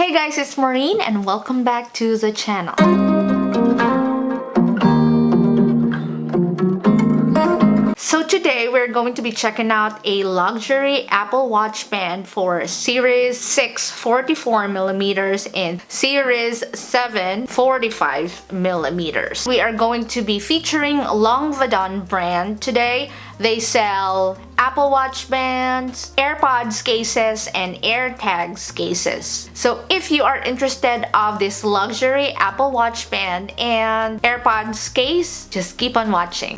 Hey guys, it's Maureen and welcome back to the channel. So today we're going to be checking out a luxury Apple Watch band for Series 6 44mm and Series 7 45mm. We are going to be featuring Longvadon brand today. They sell Apple Watch bands, Airpods cases, and AirTags cases. So if you are interested of this luxury Apple Watch band and Airpods case, just keep on watching.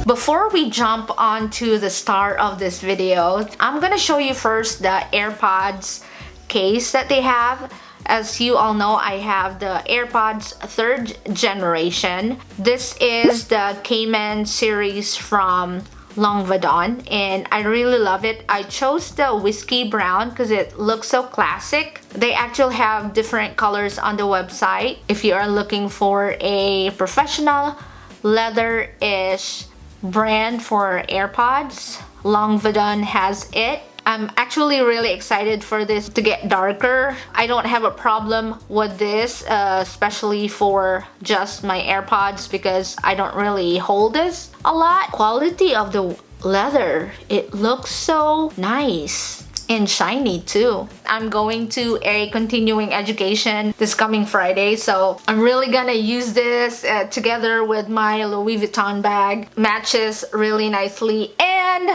Before we jump onto the star of this video, I'm gonna show you first the AirPods case that they have. As you all know, I have the AirPods 3rd generation. This is the Cayman series from Longvadon and I really love it. I chose the whiskey brown because it looks so classic. They actually have different colors on the website. If you are looking for a professional leather-ish brand for AirPods, Longvadon has it. I'm actually really excited for this to get darker. I don't have a problem with this, especially for just my AirPods because I don't really hold this a lot. Quality of the leather, it looks so nice and shiny too. I'm going to a continuing education this coming Friday, so I'm really gonna use this together with my Louis Vuitton bag. Matches really nicely, and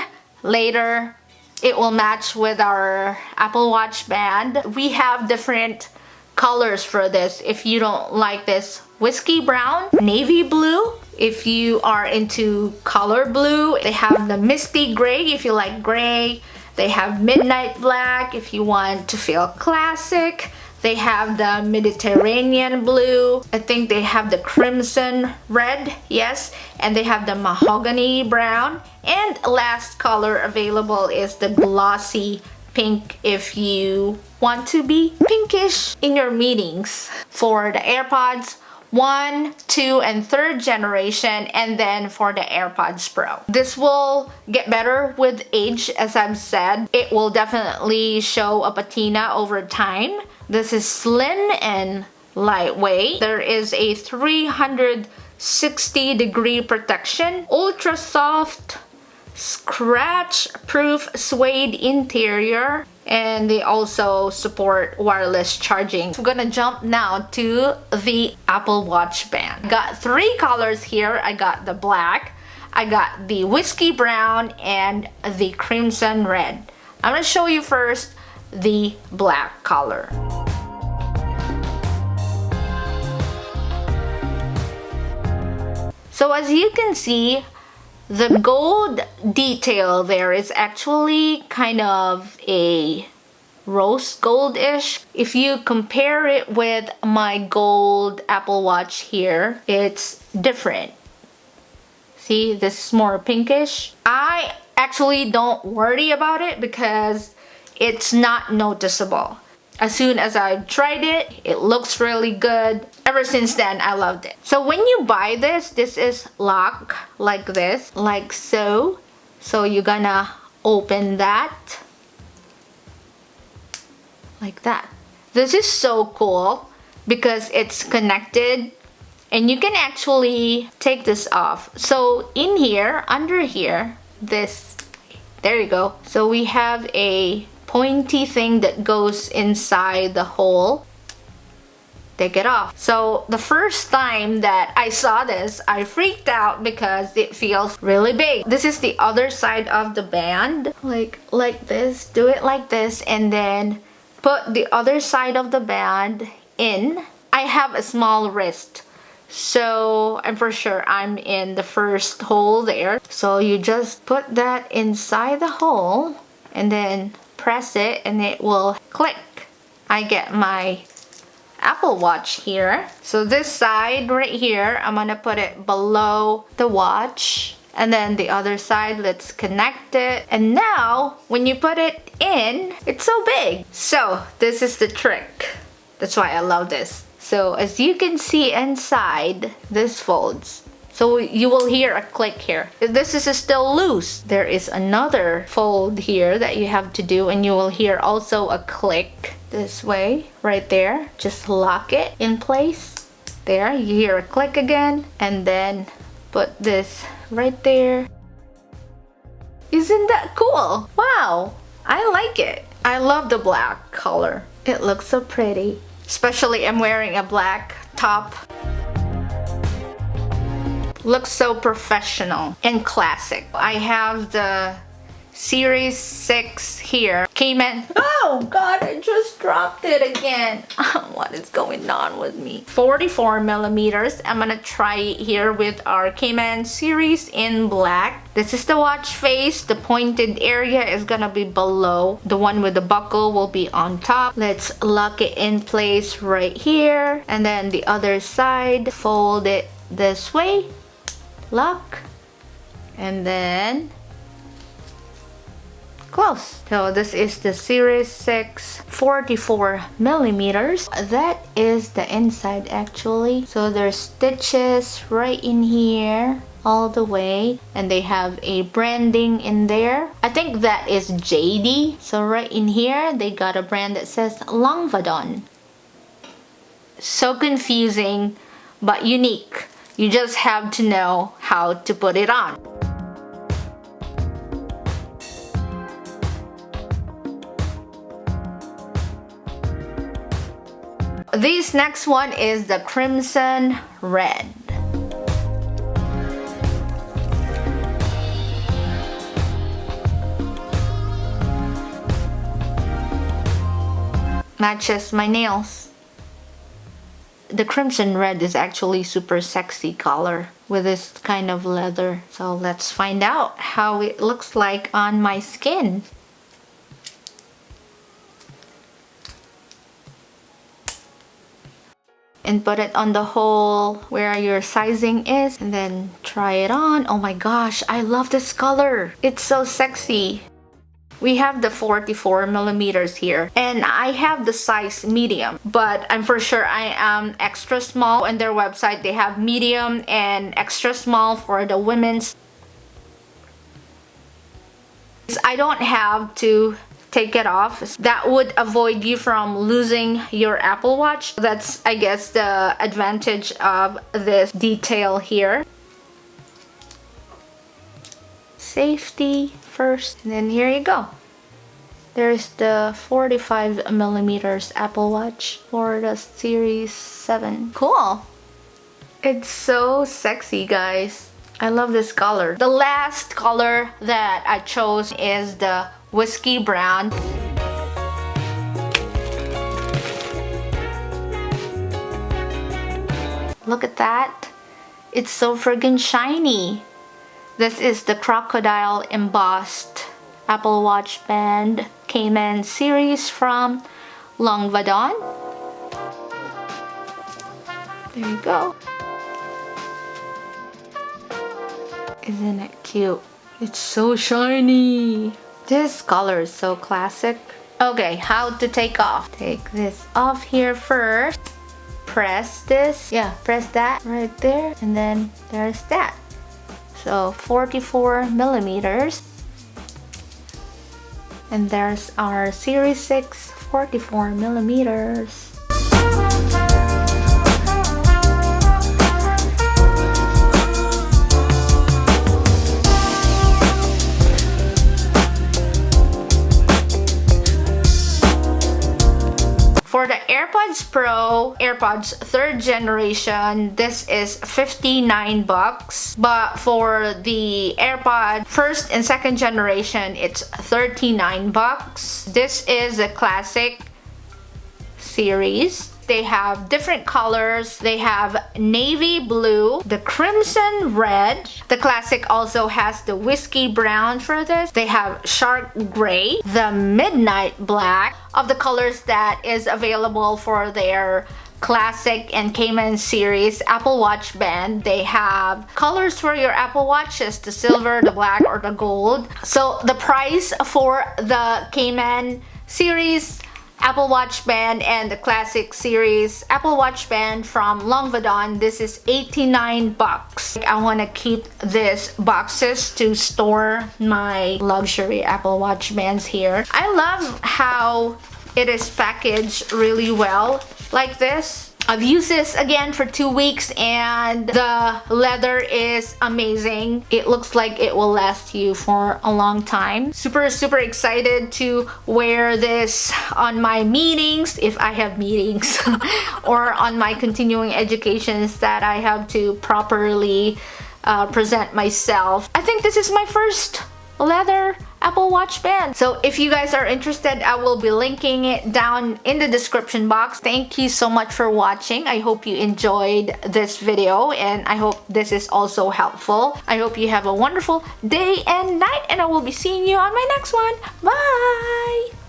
later it will match with our Apple Watch band. We have different colors for this. If you don't like this, whiskey brown, navy blue. If you are into color blue, they have the misty gray if you like gray. They have midnight black if you want to feel classic. They have the Mediterranean blue. I think they have the crimson red, yes. And they have the mahogany brown. And last color available is the glossy pink if you want to be pinkish in your meetings. For the AirPods 1, 2, and 3rd generation, and then for the AirPods Pro. This will get better with age, as I've said. It will definitely show a patina over time. This is slim and lightweight. There is a 360-degree protection, ultra soft, scratch-proof suede interior, and they also support wireless charging. We're gonna jump now to the Apple Watch band. I got 3 colors here. I got the black, I got the whiskey brown, and the crimson red. I'm gonna show you first the black color. So as you can see, the gold detail there is actually kind of a rose gold-ish. If you compare it with my gold Apple Watch here, it's different. See, this is more pinkish. I actually don't worry about it because it's not noticeable. As soon as I've tried it, it looks really good. Ever since then, I loved it. So when you buy this, this is locked like this, like so. So you're gonna open that like that. This is so cool because it's connected and you can actually take this off. So in here, under here, this, there you go. So we have a pointy thing that goes inside the hole. Take it off. So the first time that I saw this, I freaked out because it feels really big. This is the other side of the band. Like this. Do it like this and then put the other side of the band in. I have a small wrist, so I'm for sure I'm in the first hole there. So you just put that inside the hole and then press it and it will click. I get my Apple Watch here. So this side right here, I'm gonna put it below the watch. And then the other side, let's connect it. And now, when you put it in, it's so big. So this is the trick. That's why I love this. So as you can see inside, this folds. So you will hear a click here. If this is still loose, there is another fold here that you have to do, and you will hear also a click this way, right there. Just lock it in place. There, you hear a click again, and then put this right there. Isn't that cool? Wow, I like it. I love the black color. It looks so pretty. Especially I'm wearing a black top. Looks so professional and classic. I have the Series 6 here. Cayman. Oh God, I just dropped it again. What is going on with me? 44 millimeters. I'm gonna try it here with our Cayman series in black. This is the watch face. The pointed area is gonna be below. The one with the buckle will be on top. Let's lock it in place right here. And then the other side, fold it this way. Lock. And then close. So this is the Series 6 44 millimeters. That is the inside actually. So there's stitches right in here all the way, and they have a branding in there. I think that is JD. So right in here they got a brand that says Longvadon. So confusing but unique. You just have to know how to put it on. This next one is the crimson red. Matches my nails. The crimson red is actually super sexy color with this kind of leather. So let's find out how it looks like on my skin. And put it on the hole where your sizing is, and then try it on. Oh my gosh, I love this color. It's so sexy. We have the 44 millimeters here, and I have the size medium, but I'm for sure I am extra small. On their website they have medium and extra small for the women's. I don't have to take it off. That would avoid you from losing your Apple Watch. That's, I guess, the advantage of this detail here. Safety first, and then here you go. There's the 45 millimeters Apple Watch for the Series 7. Cool. It's so sexy, guys. I love this color. The last color that I chose is the Whisky brown. Look at that. It's so friggin' shiny. This is the crocodile embossed Apple Watch band Cayman series from Longvadon. There you go. Isn't it cute? It's so shiny. This color is so classic. Okay, how to take off. Take this off here first. Press this. Yeah, press that right there. And then there's that. So 44 millimeters. And there's our Series 6 44 millimeters. For the AirPods Pro, AirPods 3rd generation, this is $59. But for the AirPod 1st and 2nd generation, it's $39. This is a classic series. They have different colors. They have navy blue, the crimson red. The classic also has the whiskey brown for this. They have shark gray, the midnight black. Of the colors that is available for their Classic and Cayman series Apple Watch band. They have colors for your Apple Watches, the silver, the black, or the gold. So the price for the Cayman series Apple Watch band and the Classic series Apple Watch band from Longvadon, this is 89 bucks. I want to keep these boxes to store my luxury Apple Watch bands here. I love how it is packaged really well like this. I've used this again for 2 weeks and the leather is amazing. It looks like it will last you for a long time. Super excited to wear this on my meetings, if I have meetings, or on my continuing educations that I have to properly present myself. I think this is my first leather Apple Watch band. So if you guys are interested, I will be linking it down in the description box. Thank you so much for watching. I hope you enjoyed this video and I hope this is also helpful. I hope you have a wonderful day and night, and I will be seeing you on my next one. Bye!